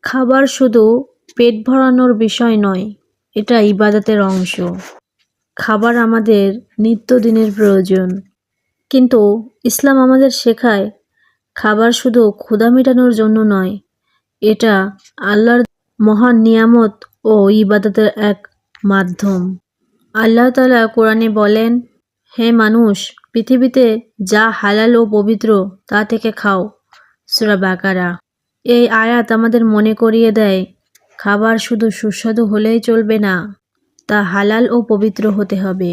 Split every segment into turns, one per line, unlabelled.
খাবার শুধু পেট ভরানোর বিষয় নয়, এটা ইবাদতের অংশ। খাবার আমাদের নিত্যদিনের প্রয়োজন, কিন্তু ইসলাম আমাদের শেখায় খাবার শুধু ক্ষুধা মেটানোর জন্য নয়, এটা আল্লাহর মহান নিয়ামত ও ইবাদতের এক মাধ্যম। আল্লাহ তাআলা কোরআনে বলেন, হে মানুষ, পৃথিবীতে যা হালাল ও পবিত্র তা থেকে খাও। সূরা বাকারা। এই আয়াত আমাদের মনে করিয়ে দেয়, খাবার শুধু সুস্বাদু হলেই চলবে না, তা হালাল ও পবিত্র হতে হবে।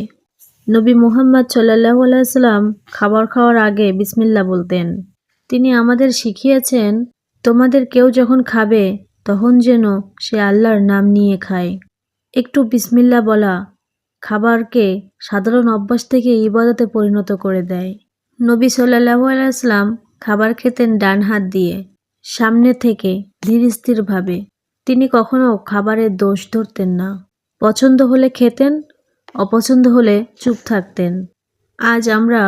নবী মুহাম্মদ সাল্লাল্লাহু আলাইহি সাল্লাম খাবার খাওয়ার আগে বিসমিল্লাহ বলতেন। তিনি আমাদের শিখিয়েছেন, তোমাদের কেউ যখন খাবে তখন যেন সে আল্লাহর নাম নিয়ে খায়। একটু বিসমিল্লাহ বলা খাবারকে সাধারণ অভ্যাস থেকে ইবাদতে পরিণত করে দেয়। নবী সাল্লাল্লাহু আলাইহি সাল্লাম খাবার খেতেন ডান হাত দিয়ে, সামনে থেকে ধীরস্থিরভাবে। তিনি কখনো খাবারের দোষ ধরতেন না। পছন্দ হলে খেতেন, অপছন্দ হলে চুপ থাকতেন। আজ আমরা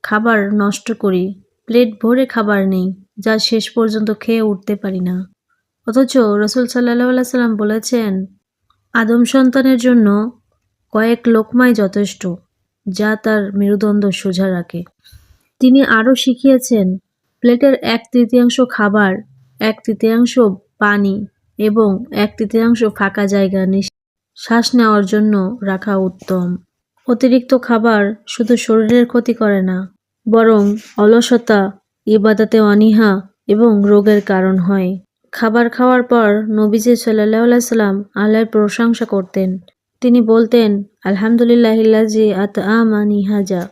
খাবার নষ্ট করি, প্লেট ভরে খাবার নেই, যা শেষ পর্যন্ত খেয়ে উঠতে পারি না। অথচ রাসূল সাল্লাল্লাহু আলাইহি সাল্লাম বলেছেন, আদম সন্তানের জন্য কয়েক লোকমাই যথেষ্ট, যা তার মেরুদণ্ড সোজা রাখে। তিনি আরও শিখিয়েছেন, প্লেটের 1/3 খাবার, 1/3 পানি এবং 1/3 ফাঁকা জায়গা শ্বাস নেওয়ার জন্য রাখা উত্তম। অতিরিক্ত খাবার শুধু শরীরের ক্ষতি করে না, বরং অলসতা, ইবাদতে অনীহা এবং রোগের কারণ হয়। খাবার খাওয়ার পর নবীজি সাল্লাল্লাহু আলাইহি সাল্লাম আল্লাহর প্রশংসা করতেন। তিনি বলতেন, আলহামদুলিল্লাহিল্লাযী আতআমানি হাযা।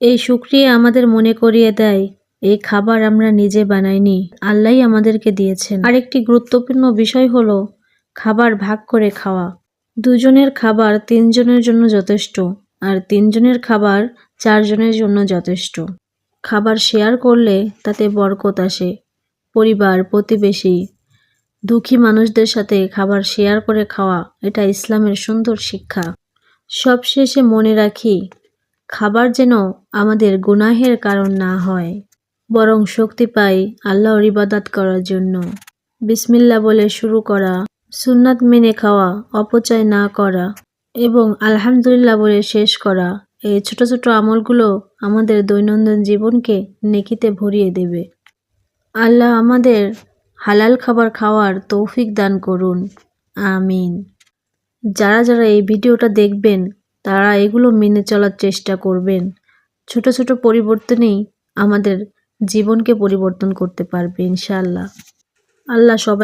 এই শুকরিয়া আমাদের মনে করিয়ে দেয়, এই খাবার আমরা নিজে বানাইনি, আল্লাহই আমাদেরকে দিয়েছেন। আরেকটি গুরুত্বপূর্ণ বিষয় হলো খাবার ভাগ করে খাওয়া। 2 জনের খাবার 3 জনের জন্য যথেষ্ট, আর 3 জনের খাবার 4 জনের জন্য যথেষ্ট। খাবার শেয়ার করলে তাতে বরকত আসে। পরিবার, প্রতিবেশী, দুঃখী মানুষদের সাথে খাবার শেয়ার করে খাওয়া, এটা ইসলামের সুন্দর শিক্ষা। সবশেষে মনে রাখি, খাবার যেন আমাদের গুনাহের কারণ না হয়, বরং শক্তি পাই আল্লাহর ইবাদত করার জন্য। বিসমিল্লাহ বলে শুরু করা, সুন্নাত মেনে খাওয়া, অপচয় না করা এবং আলহামদুলিল্লাহ বলে শেষ করা, এই ছোট ছোট আমলগুলো আমাদের দৈনন্দিন জীবনকে নেকিতে ভরিয়ে দেবে। আল্লাহ আমাদের হালাল খাবার খাওয়ার তৌফিক দান করুন, আমিন। যারা যারা এই ভিডিওটা দেখবেন তারা এগুলো মেনে চলার চেষ্টা করবেন। ছোট ছোট পরিবর্তনই আমাদের জীবনকে পরিবর্তন করতে পারবে ইনশাআল্লাহ। আল্লাহ সবাই